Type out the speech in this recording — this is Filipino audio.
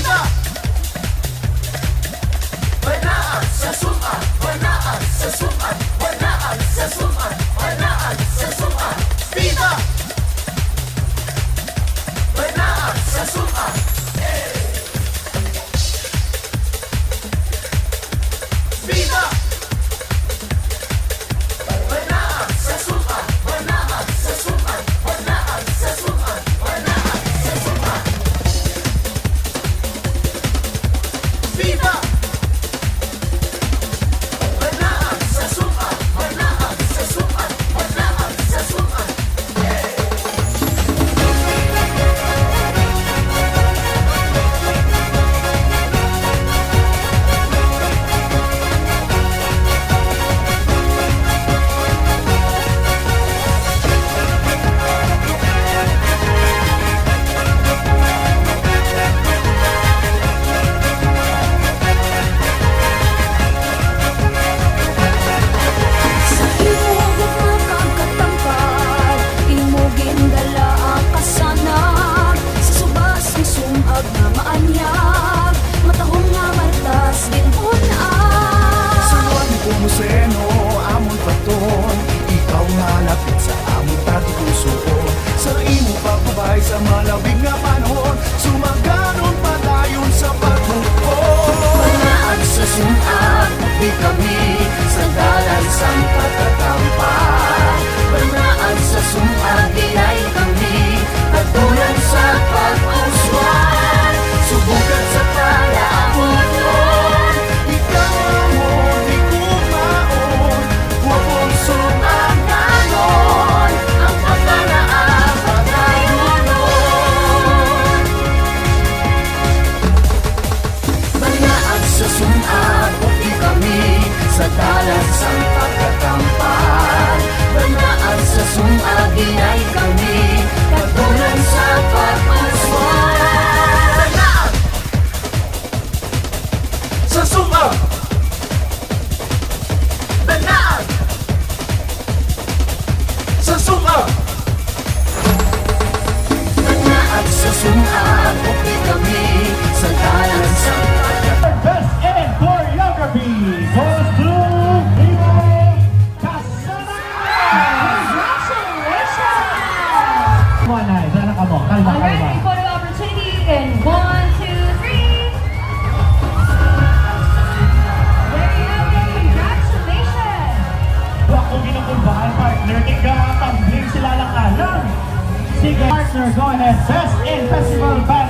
Bida! Banaan sa suman, banaan sa suman, banaan sa suman, banaan sa suman. Bida! Banaan sa suman. Bida! Banaan sa suman, banaan sa suman, banaan sa suman, banaan sa suman. Bida! Banaan sa suman, banaan sa suman, banaan sa suman. Sa malawig na panahon, sumaganon padayon sa pagmukod. Banaan sa suman, di kami sandalan sa pagtatampan. Banaan sa suman, dinay kami patulan sa pag-uswan. Subukan sa palamunon, ikaw mo di kumaon. Huwag mong sumaganon ang pagkalaan. Susunod, di kami sa dalan sa pagkakampan. Banaan sa sunod, dinay kami patulan sa pag-uswan. Banaan sa sunod. Banaan sa sunod. Banaan sa sunod, di kami sa dalan sa Best in choreography goes to Vivo Casana! Congratulations! Come on, Nay. Sana ka mo. Kalma, Alright, kalma. may photo opportunity in 1, 2, 3. There you have it. Congratulations! Wala kong ginukulbahan, partner. Tigatumbling sila lang alam. Sige, partner, go ahead. Best in Festival Band